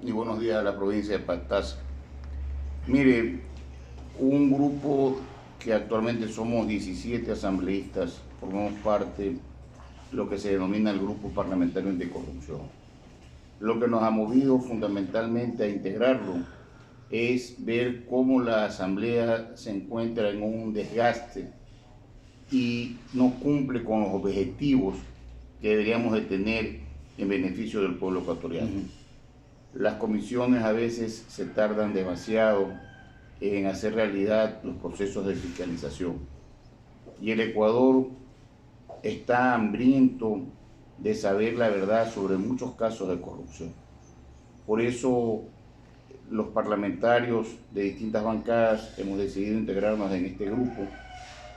y buenos días a la provincia de Pastaza. Mire, un grupo que actualmente somos 17 asambleístas, formamos parte de lo que se denomina el Grupo Parlamentario Anticorrupción. Lo que nos ha movido fundamentalmente a integrarlo es ver cómo la Asamblea se encuentra en un desgaste y no cumple con los objetivos que deberíamos de tener en beneficio del pueblo ecuatoriano. Las comisiones a veces se tardan demasiado en hacer realidad los procesos de fiscalización. Y el Ecuador está hambriento de saber la verdad sobre muchos casos de corrupción. Por eso los parlamentarios de distintas bancadas hemos decidido integrarnos en este grupo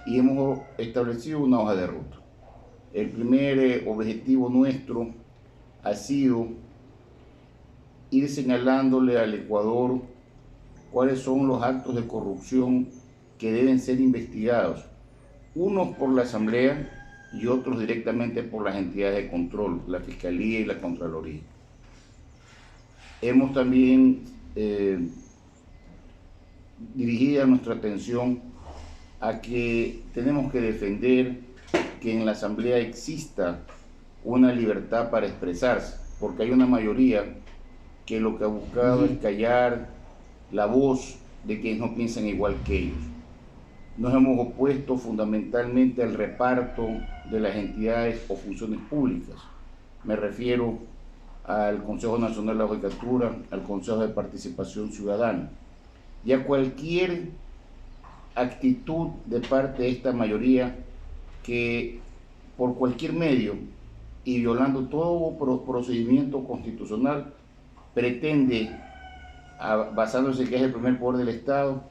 y hemos establecido una hoja de ruta. El primer objetivo nuestro ha sido ir señalándole al Ecuador cuáles son los actos de corrupción que deben ser investigados, unos por la Asamblea y otros directamente por las entidades de control, la Fiscalía y la Contraloría. Hemos también dirigido nuestra atención a que tenemos que defender que en la Asamblea exista una libertad para expresarse, porque hay una mayoría que lo que ha buscado es callar la voz de quienes no piensan igual que ellos. Nos hemos opuesto fundamentalmente al reparto de las entidades o funciones públicas. Me refiero al Consejo Nacional de la Judicatura, al Consejo de Participación Ciudadana y a cualquier actitud de parte de esta mayoría que por cualquier medio y violando todo procedimiento constitucional pretende, basándose en que es el primer poder del Estado,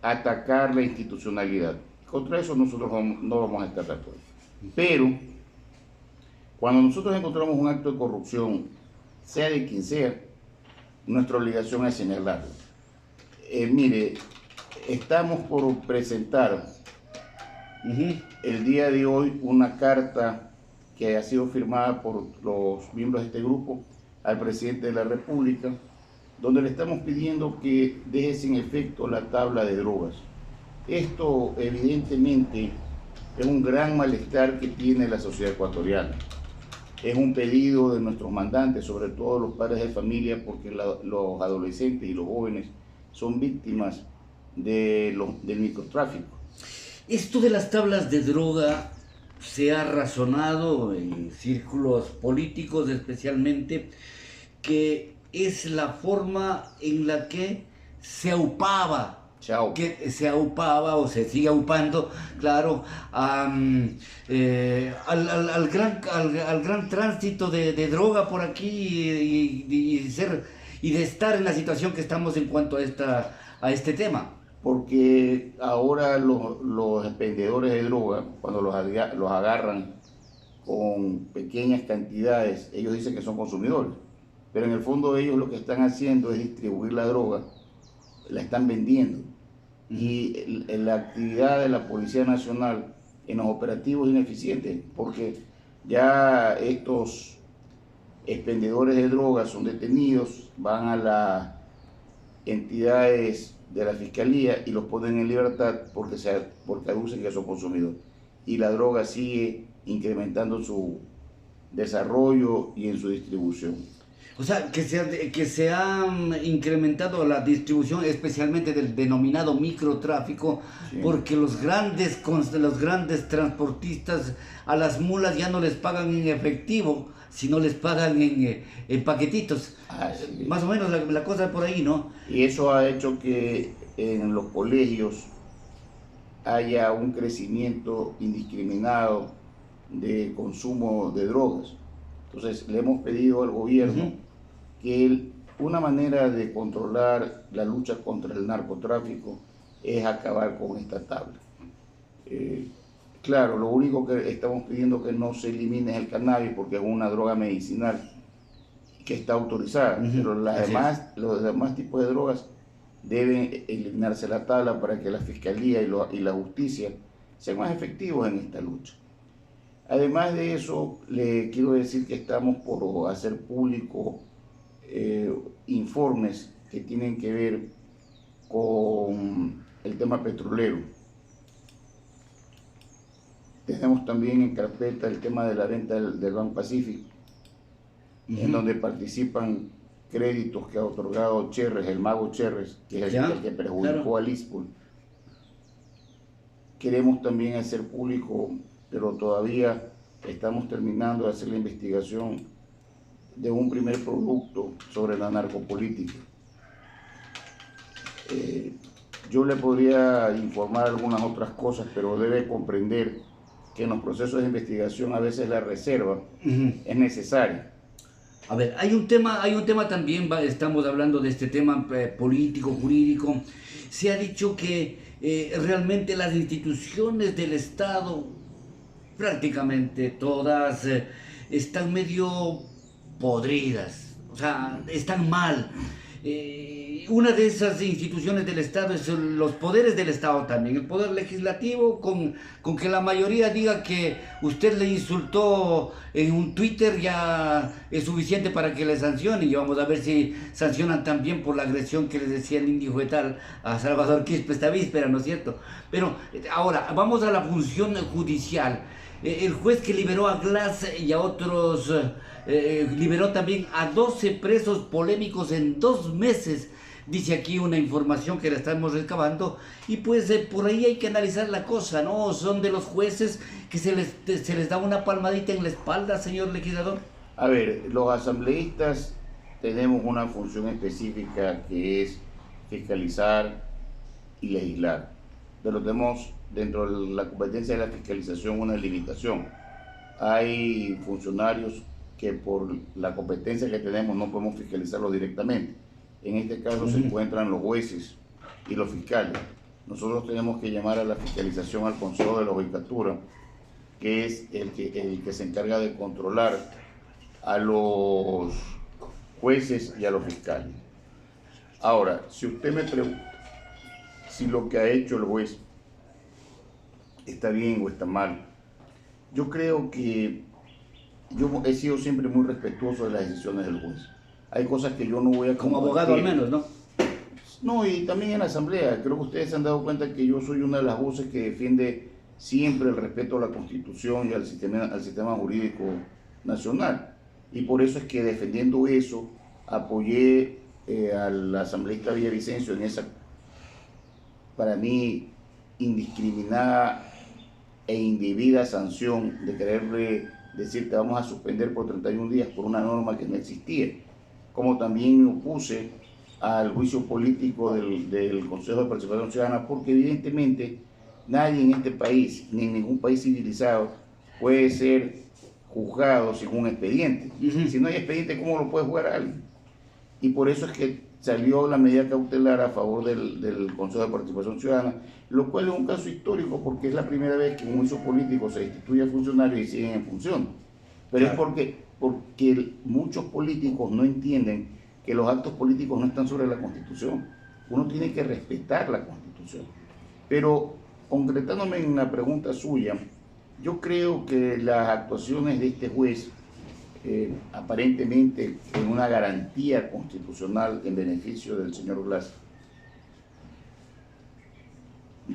atacar la institucionalidad. Contra eso nosotros no vamos a estar de acuerdo. Pero cuando nosotros encontramos un acto de corrupción, sea de quien sea, nuestra obligación es señalarlo. Mire, estamos por presentar el día de hoy una carta que ha sido firmada por los miembros de este grupo al presidente de la República, donde le estamos pidiendo que deje sin efecto la tabla de drogas. Esto evidentemente es un gran malestar que tiene la sociedad ecuatoriana. Es un pedido de nuestros mandantes, sobre todo los padres de familia, porque los adolescentes y los jóvenes son víctimas del microtráfico. Esto de las tablas de droga se ha razonado en círculos políticos especialmente que es la forma en la que se aupaba, o se sigue aupando, claro, al gran tránsito de droga por aquí y de estar en la situación que estamos en cuanto a este tema. Porque ahora los expendedores de droga, cuando los agarran con pequeñas cantidades, ellos dicen que son consumidores, pero en el fondo ellos lo que están haciendo es distribuir la droga, la están vendiendo. Y la actividad de la Policía Nacional en los operativos es ineficiente, porque ya estos expendedores de drogas son detenidos, van a las entidades de la Fiscalía y los ponen en libertad porque aducen que son consumidores. Y la droga sigue incrementando su desarrollo y en su distribución. O sea, que se ha incrementado la distribución, especialmente del denominado microtráfico, sí, porque los grandes transportistas a las mulas ya no les pagan en efectivo, sino les pagan en paquetitos. Sí. Más o menos la cosa por ahí, ¿no? Y eso ha hecho que en los colegios haya un crecimiento indiscriminado de consumo de drogas. Entonces le hemos pedido al gobierno que una manera de controlar la lucha contra el narcotráfico es acabar con esta tabla. Claro, lo único que estamos pidiendo que no se elimine es el cannabis porque es una droga medicinal que está autorizada, pero los demás tipos de drogas deben eliminarse la tabla para que la Fiscalía y la Justicia sean más efectivos en esta lucha. Además de eso, le quiero decir que estamos por hacer público informes que tienen que ver con el tema petrolero. Tenemos también en carpeta el tema de la venta del Banco Pacífico, en donde participan créditos que ha otorgado Cherres, el mago Cherres, que es el que perjudicó al ISPOL. Queremos también hacer público, pero todavía estamos terminando de hacer la investigación de un primer producto sobre la narcopolítica. Yo le podría informar algunas otras cosas, pero debe comprender que en los procesos de investigación a veces la reserva es necesaria. A ver, hay un tema también, estamos hablando de este tema político, jurídico. Se ha dicho que realmente las instituciones del Estado, prácticamente todas, están medio podridas, o sea, están mal. Una de esas instituciones del Estado es los poderes del Estado también, el poder legislativo, con que la mayoría diga que usted le insultó en un Twitter ya es suficiente para que le sancionen, y vamos a ver si sancionan también por la agresión que les decía el indio tal a Salvador Quispe esta víspera, ¿no es cierto? Pero ahora, vamos a la función judicial. El juez que liberó a Glass y a otros, liberó también a 12 presos polémicos en 2 meses. Dice aquí una información que la estamos recabando, y pues por ahí hay que analizar la cosa, ¿no? Son de los jueces que se les da una palmadita en la espalda, señor legislador. A ver, los asambleístas tenemos una función específica que es fiscalizar y legislar, pero tenemos dentro de la competencia de la fiscalización una limitación. Hay funcionarios que por la competencia que tenemos no podemos fiscalizarlos directamente. En este caso se encuentran los jueces y los fiscales. Nosotros tenemos que llamar a la fiscalización al Consejo de la Judicatura, que es el que se encarga de controlar a los jueces y a los fiscales. Ahora, si usted me pregunta si lo que ha hecho el juez está bien o está mal, yo creo que yo he sido siempre muy respetuoso de las decisiones del juez. Hay cosas que yo no voy a... Como abogado al menos, ¿no? No, y también en la Asamblea. Creo que ustedes se han dado cuenta que yo soy una de las voces que defiende siempre el respeto a la Constitución y al sistema jurídico nacional. Y por eso es que defendiendo eso, apoyé al asambleísta Villavicencio en esa, para mí, indiscriminada e indebida sanción de quererle decir que vamos a suspender por 31 días por una norma que no existía. Como también me opuse al juicio político del Consejo de Participación Ciudadana, porque evidentemente nadie en este país, ni en ningún país civilizado, puede ser juzgado sin un expediente. Si no hay expediente, ¿cómo lo puede juzgar alguien? Y por eso es que salió la medida cautelar a favor del Consejo de Participación Ciudadana, lo cual es un caso histórico porque es la primera vez que un juicio político se destituye a funcionarios y siguen en función. Pero claro, es porque muchos políticos no entienden que los actos políticos no están sobre la Constitución. Uno tiene que respetar la Constitución. Pero concretándome en la pregunta suya, yo creo que las actuaciones de este juez, aparentemente en una garantía constitucional en beneficio del señor Glass,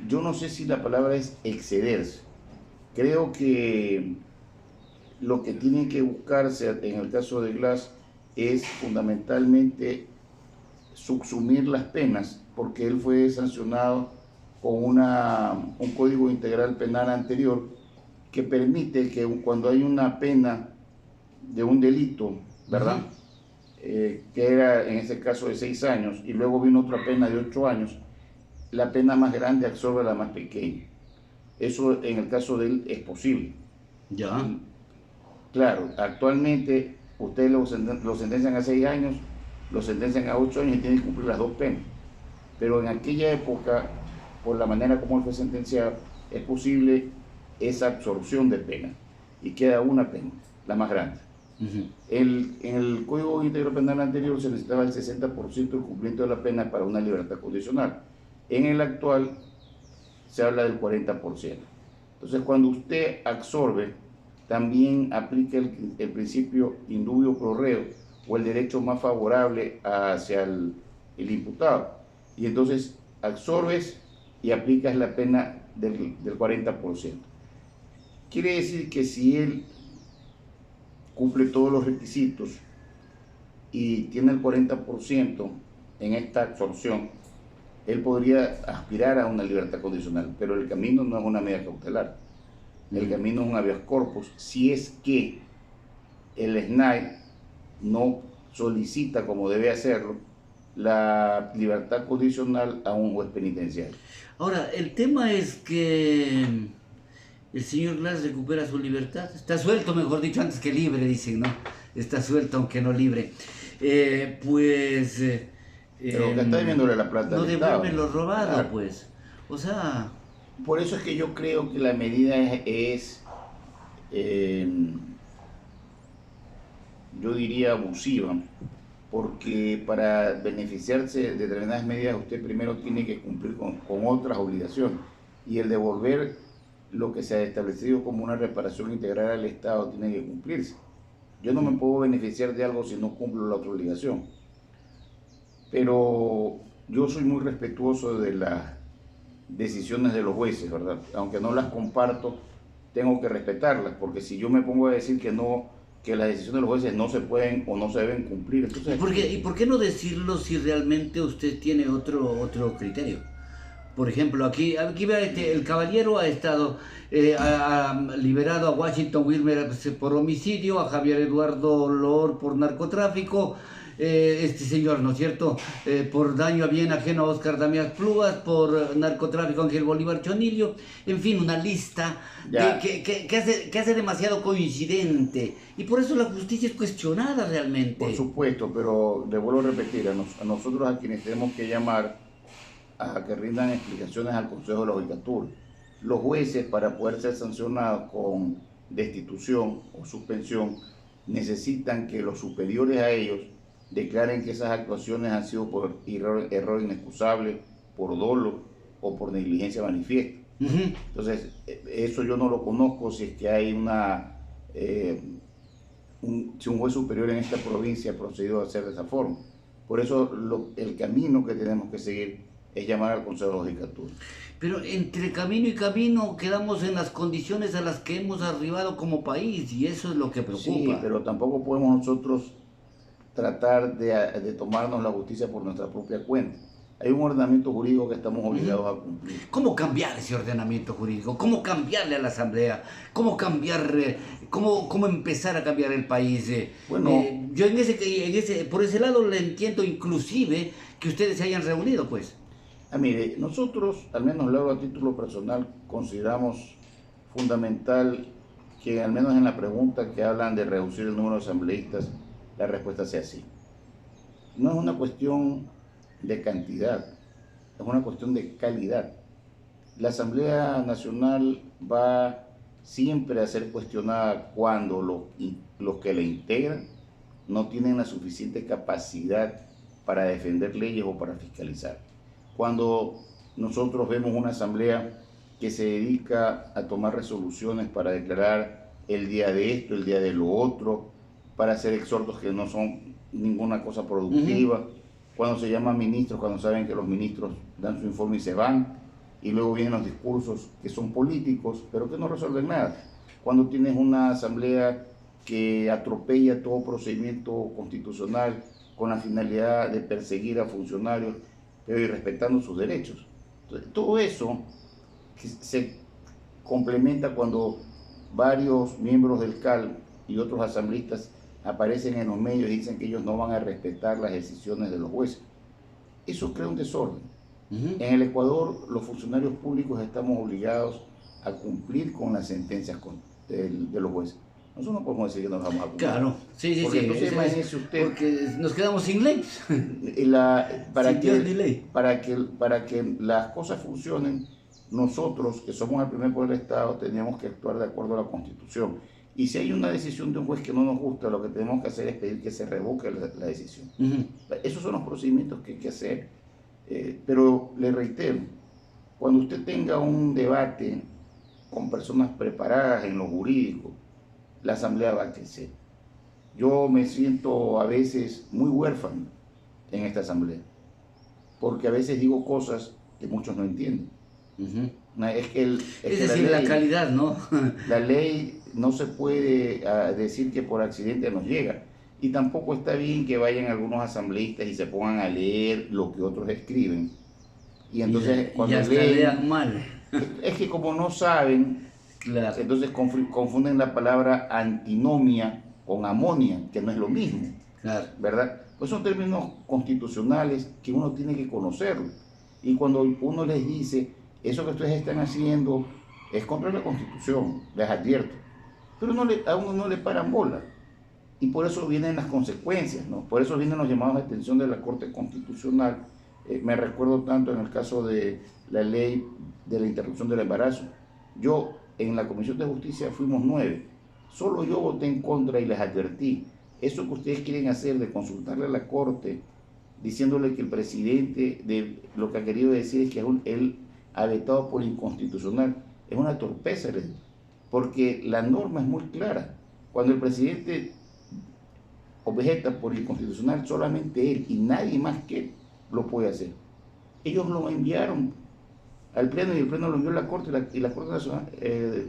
yo no sé si la palabra es excederse. Creo que lo que tiene que buscarse en el caso de Glass es fundamentalmente subsumir las penas, porque él fue sancionado con un código integral penal anterior que permite que cuando hay una pena de un delito, ¿verdad? Que era en ese caso de 6 años, y luego vino otra pena de 8 años, la pena más grande absorbe a la más pequeña. Eso en el caso de él es posible. Ya. Claro, actualmente ustedes lo sentencian a 6 años, lo sentencian a 8 años y tienen que cumplir las 2 penas. Pero en aquella época, por la manera como él fue sentenciado, es posible esa absorción de pena y queda una pena, la más grande. En el Código Integral Penal anterior se necesitaba el 60% del cumplimiento de la pena para una libertad condicional. En el actual se habla del 40%. Entonces, cuando usted absorbe, también aplica el principio indubio pro reo, o el derecho más favorable hacia el imputado. Y entonces absorbes y aplicas la pena del 40%. Quiere decir que si él cumple todos los requisitos y tiene el 40% en esta absorción, él podría aspirar a una libertad condicional, pero el camino no es una medida cautelar. El camino es un habeas corpus, si es que el SNAI no solicita, como debe hacerlo, la libertad condicional a un juez penitenciario. Ahora, el tema es que el señor Glass recupera su libertad. Está suelto, mejor dicho, antes que libre, dicen, ¿no? Está suelto, aunque no libre. Pero que está debiéndole la plata no al Estado. devuelve lo robado, Claro. pues. O sea... Por eso es que yo creo que la medida es yo diría abusiva, porque para beneficiarse de determinadas medidas usted primero tiene que cumplir con otras obligaciones, y el devolver lo que se ha establecido como una reparación integral al Estado tiene que cumplirse. Yo no me puedo beneficiar de algo si no cumplo la otra obligación. Pero yo soy muy respetuoso de las decisiones de los jueces, ¿verdad? Aunque no las comparto, tengo que respetarlas, porque si yo me pongo a decir que no, que las decisiones de los jueces no se pueden o no se deben cumplir, entonces... ¿Y por qué no decirlo si realmente usted tiene otro criterio? Por ejemplo, aquí vea, el caballero ha estado ha liberado a Washington Wilmer por homicidio, a Javier Eduardo Loor por narcotráfico, este señor, ¿no es cierto?, por daño a bien ajeno a Oscar Damián Plúas, por narcotráfico Ángel Bolívar Chonillo, en fin, una lista que hace demasiado coincidente, y por eso la justicia es cuestionada realmente. Por supuesto, pero le vuelvo a repetir, a nosotros a quienes tenemos que llamar a que rindan explicaciones al Consejo de la Judicatura. Los jueces, para poder ser sancionados con destitución o suspensión, necesitan que los superiores a ellos declaren que esas actuaciones han sido por error inexcusable, por dolo o por negligencia manifiesta. Entonces, eso yo no lo conozco si es que hay si un juez superior en esta provincia ha procedido a hacer de esa forma. Por eso el camino que tenemos que seguir es llamar al Consejo de la Judicatura. Pero entre camino y camino quedamos en las condiciones a las que hemos arribado como país, y eso es lo que preocupa. Sí, pero tampoco podemos nosotros tratar de tomarnos la justicia por nuestra propia cuenta. Hay un ordenamiento jurídico que estamos obligados a cumplir. ¿Cómo cambiar ese ordenamiento jurídico? ¿Cómo cambiarle a la Asamblea? ¿Cómo cambiar, cómo empezar a cambiar el país? Bueno, yo por ese lado le entiendo inclusive que ustedes se hayan reunido, pues. Mire, nosotros, al menos lo hago a título personal, consideramos fundamental que, al menos en la pregunta que hablan de reducir el número de asambleístas, la respuesta sea sí. No es una cuestión de cantidad, es una cuestión de calidad. La Asamblea Nacional va siempre a ser cuestionada cuando los que la integran no tienen la suficiente capacidad para defender leyes o para fiscalizar. Cuando nosotros vemos una asamblea que se dedica a tomar resoluciones para declarar el día de esto, el día de lo otro, para hacer exhortos que no son ninguna cosa productiva, cuando se llaman ministros, cuando saben que los ministros dan su informe y se van, y luego vienen los discursos que son políticos, pero que no resuelven nada. Cuando tienes una asamblea que atropella todo procedimiento constitucional con la finalidad de perseguir a funcionarios, pero y respetando sus derechos. Entonces, todo eso que se complementa cuando varios miembros del CAL y otros asambleístas aparecen en los medios y dicen que ellos no van a respetar las decisiones de los jueces. Eso crea un desorden. En el Ecuador, los funcionarios públicos estamos obligados a cumplir con las sentencias de los jueces. Nosotros no podemos decir que nos vamos a cumplir. Claro, sí. Porque entonces imagínese usted... Porque nos quedamos sin ley. Para que las cosas funcionen, nosotros, que somos el primer poder del Estado, tenemos que actuar de acuerdo a la Constitución. Y si hay una decisión de un juez que no nos gusta, lo que tenemos que hacer es pedir que se revoque la decisión. Esos son los procedimientos que hay que hacer. Pero le reitero, cuando usted tenga un debate con personas preparadas en lo jurídico, la Asamblea va a crecer. yo me siento a veces muy huérfano en esta asamblea, porque a veces digo cosas que muchos no entienden. Es que, Es decir, la calidad, ¿no? La ley no se puede decir que por accidente nos llega. Y tampoco está bien que vayan algunos asambleístas y se pongan a leer lo que otros escriben. Y entonces cuando lean mal. Es que como no saben, claro. Entonces confunden la palabra antinomia con amonia, que no es lo mismo. Claro. ¿Verdad? Pues son términos constitucionales que uno tiene que conocerlo. Y cuando uno les dice, eso que ustedes están haciendo es contra la Constitución, les advierto. Pero a uno no le paran bola. Y por eso vienen las consecuencias, ¿no? Por eso vienen los llamados de atención de la Corte Constitucional. Me recuerdo tanto en el caso de la ley de la interrupción del embarazo. Yo, en la Comisión de Justicia, fuimos 9. Solo yo voté en contra y les advertí. Eso que ustedes quieren hacer de consultarle a la Corte, diciéndole que el presidente lo que ha querido decir es que él ha vetado por inconstitucional, es una torpeza, porque la norma es muy clara. Cuando el presidente objeta por inconstitucional, solamente él y nadie más que él lo puede hacer. Ellos lo enviaron al Pleno y el Pleno lo envió a la Corte y la Corte Nacional,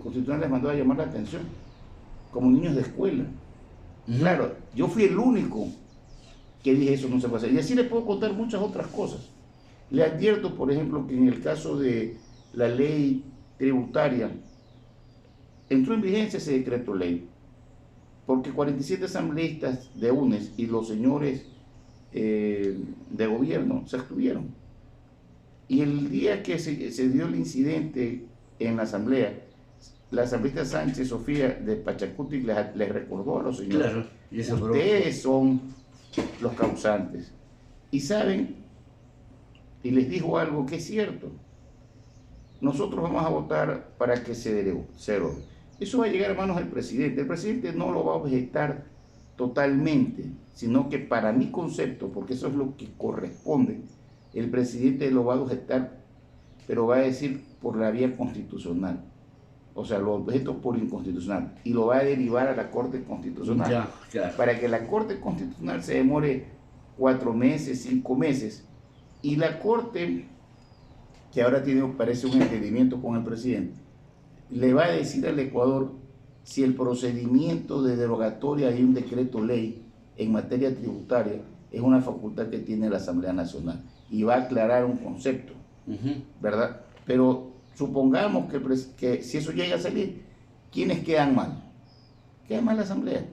Constitucional les mandó a llamar la atención, como niños de escuela. Claro, yo fui el único que dije eso no se puede hacer. Y así les puedo contar muchas otras cosas. Le advierto, por ejemplo, que en el caso de la ley tributaria, entró en vigencia ese decreto ley, porque 47 asambleístas de UNES y los señores de gobierno se abstuvieron. Y el día que se dio el incidente en la asamblea, la asambleísta Sánchez Sofía de Pachacuti les recordó a los señores, claro, y eso ustedes son los causantes. Y saben, y les dijo algo que es cierto, nosotros vamos a votar para que se derogue. Eso va a llegar a manos del presidente. El presidente no lo va a objetar totalmente, sino que para mi concepto, porque eso es lo que corresponde, el presidente lo va a objetar, pero va a decir por la vía constitucional. O sea, lo objeto por inconstitucional y lo va a derivar a la Corte Constitucional. Ya, claro. Para que la Corte Constitucional se demore 4 meses, 5 meses. Y la Corte, que ahora parece un entendimiento con el presidente, le va a decir al Ecuador si el procedimiento de derogatoria de un decreto ley en materia tributaria es una facultad que tiene la Asamblea Nacional y va a aclarar un concepto, ¿verdad? Pero supongamos que si eso llega a salir, ¿quiénes quedan mal? Queda mal la Asamblea.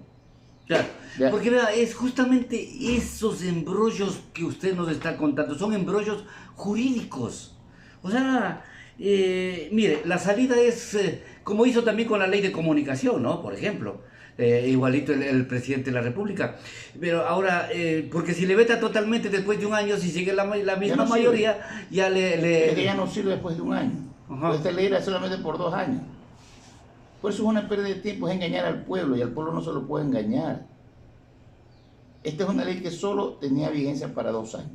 Claro, ¿ya? Porque vea, es justamente esos embrollos que usted nos está contando, son embrollos jurídicos. O sea, mire, la salida es como hizo también con la ley de comunicación, ¿no? Por ejemplo, igualito el presidente de la República. Pero ahora, porque si le veta totalmente después de un año, si sigue la misma no mayoría, ya ya no sirve después de un año. Esta ley era solamente por 2 años. Por eso es una pérdida de tiempo, es engañar al pueblo, y al pueblo no se lo puede engañar. Esta es una ley que solo tenía vigencia para 2 años.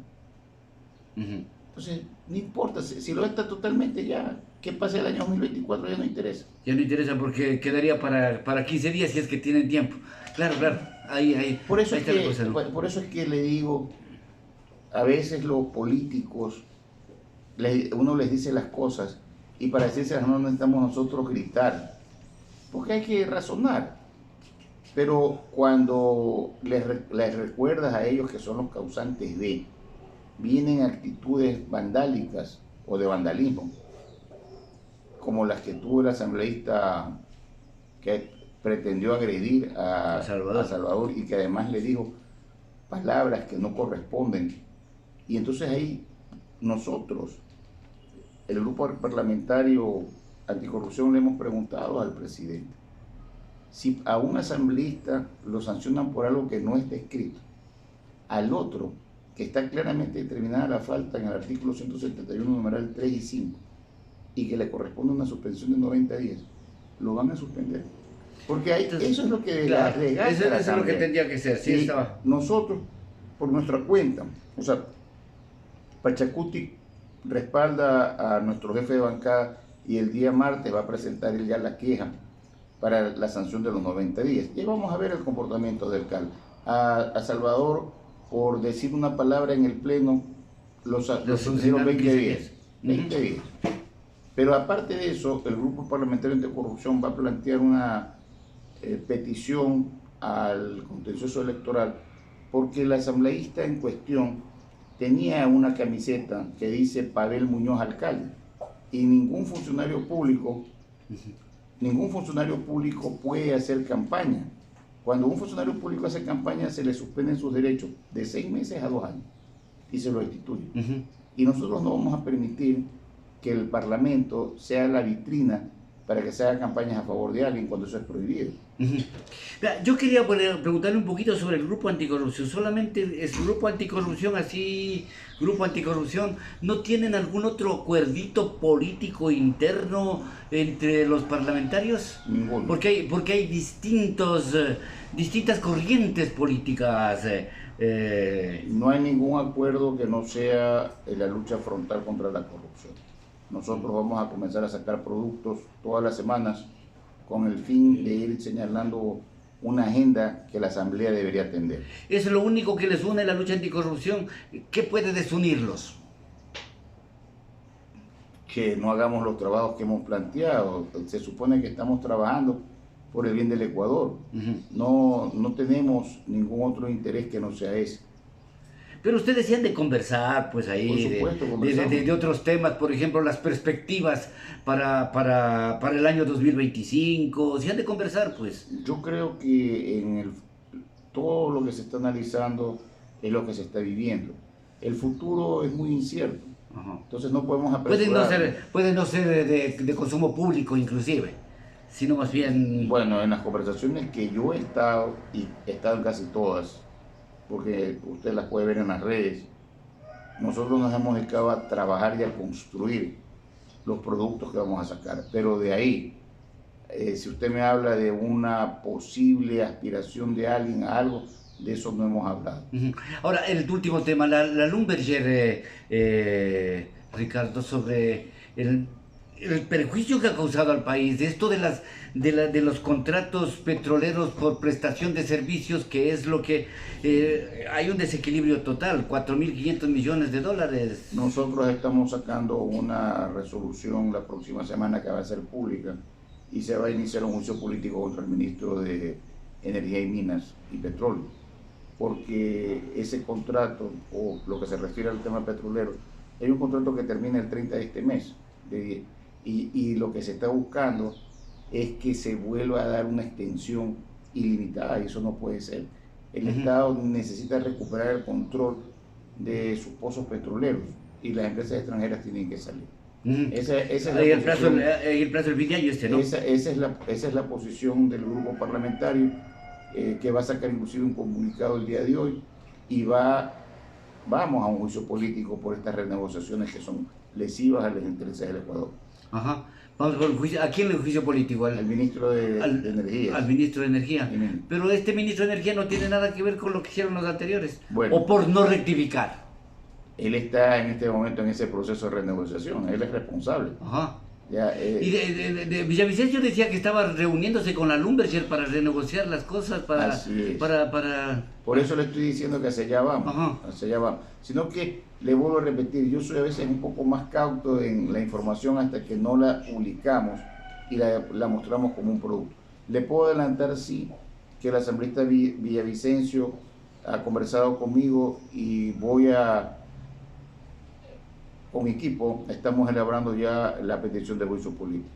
Entonces, no importa, si lo veta totalmente ya, que pase el año 2024 ya no interesa. Ya no interesa porque quedaría para 15 días si es que tienen tiempo. Claro, claro, ahí por eso, ahí está la cosa, ¿no? Por eso es que le digo, a veces los políticos, uno les dice las cosas, y para decírselas no necesitamos nosotros gritar, porque hay que razonar. Pero cuando les recuerdas a ellos que son los causantes vienen actitudes vandálicas o de vandalismo, como las que tuvo el asambleísta que pretendió agredir a Salvador y que además le dijo palabras que no corresponden. Y entonces ahí nosotros, el grupo parlamentario anticorrupción, le hemos preguntado al presidente si a un asambleísta lo sancionan por algo que no está escrito, al otro, que está claramente determinada la falta en el artículo 171, numeral 3 y 5, y que le corresponde una suspensión de 90 días, lo van a suspender. Porque eso es lo que claro, eso es lo que tendría que ser. Sí, nosotros, por nuestra cuenta, o sea, Pachacuti respalda a nuestro jefe de bancada y el día martes va a presentar él ya la queja para la sanción de los 90 días. Y vamos a ver el comportamiento del CAL. A Salvador, por decir una palabra en el Pleno, los sucedieron 20 días. 20 días. Pero aparte de eso, el Grupo Parlamentario Anticorrupción va a plantear una petición al contencioso electoral porque el asambleísta en cuestión tenía una camiseta que dice Pavel Muñoz alcalde y ningún funcionario público puede hacer campaña. Cuando un funcionario público hace campaña se le suspenden sus derechos de 6 meses a 2 años y se lo destituye. Y nosotros no vamos a permitir que el Parlamento sea la vitrina para que se haga campañas a favor de alguien cuando eso es prohibido. Yo quería preguntarle un poquito sobre el Grupo Anticorrupción. ¿Solamente es Grupo Anticorrupción así, Grupo Anticorrupción? ¿No tienen algún otro acuerdito político interno entre los parlamentarios? Ninguno. Porque hay distintas corrientes políticas. No hay ningún acuerdo que no sea la lucha frontal contra la corrupción. Nosotros vamos a comenzar a sacar productos todas las semanas con el fin de ir señalando una agenda que la Asamblea debería atender. ¿Es lo único que les une la lucha anticorrupción? ¿Qué puede desunirlos? Que no hagamos los trabajos que hemos planteado. Se supone que estamos trabajando por el bien del Ecuador. No tenemos ningún otro interés que no sea ese. Pero ustedes sí han de conversar, pues ahí, por supuesto, de otros temas, por ejemplo, las perspectivas para el año 2025, sí han de conversar, pues. Yo creo que todo lo que se está analizando es lo que se está viviendo. El futuro es muy incierto, entonces no podemos apresurar. Puede no ser de consumo público inclusive, sino más bien... Bueno, en las conversaciones que yo he estado, y he estado en casi todas, porque usted las puede ver en las redes, nosotros nos hemos dedicado a trabajar y a construir los productos que vamos a sacar, pero de ahí, si usted me habla de una posible aspiración de alguien a algo, de eso no hemos hablado. Ahora, el último tema, la Lumberger, Ricardo, sobre el perjuicio que ha causado al país, de esto de los contratos petroleros por prestación de servicios, que es lo que hay un desequilibrio total, 4.500 millones de dólares. Nosotros estamos sacando una resolución la próxima semana que va a ser pública y se va a iniciar un juicio político contra el ministro de Energía y Minas y Petróleo, porque ese contrato, o lo que se refiere al tema petrolero, hay un contrato que termina el 30 de este mes, y lo que se está buscando es que se vuelva a dar una extensión ilimitada, y eso no puede ser. El Estado necesita recuperar el control de sus pozos petroleros y las empresas extranjeras tienen que salir. Esa es la posición, el plazo del fin de año ¿no? Esa es la posición del grupo parlamentario, que va a sacar inclusive un comunicado el día de hoy, y vamos a un juicio político por estas renegociaciones que son lesivas a los intereses del Ecuador. Vamos con el juicio. ¿A quién le juicio político? Al ministro de Energía. Al ministro de Energía. Pero este ministro de Energía no tiene nada que ver con lo que hicieron los anteriores. Bueno, o por no rectificar. Él está en este momento en ese proceso de renegociación. Él es responsable. Ya, y de Villavicencio decía que estaba reuniéndose con la Lumberger para renegociar las cosas, Por eso le estoy diciendo que hacia allá vamos, hacia allá vamos. Sino que, le vuelvo a repetir, yo soy a veces un poco más cauto en la información hasta que no la publicamos y la mostramos como un producto. Le puedo adelantar, sí, que el asambleísta Villavicencio ha conversado conmigo y con mi equipo estamos elaborando ya la petición de juicio político.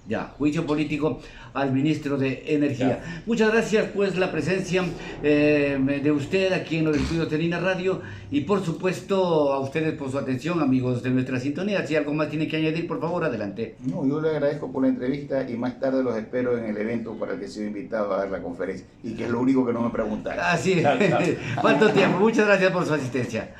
Ya, juicio político al ministro de Energía. Ya. Muchas gracias, pues, la presencia de usted aquí en los estudios de Lina Radio, y por supuesto a ustedes por su atención, amigos de nuestra sintonía. Si algo más tiene que añadir, por favor, adelante. No, yo le agradezco por la entrevista y más tarde los espero en el evento para el que he sido invitado a dar la conferencia, y que es lo único que no me preguntaron. Así es. ¿Cuánto tiempo? Muchas gracias por su asistencia.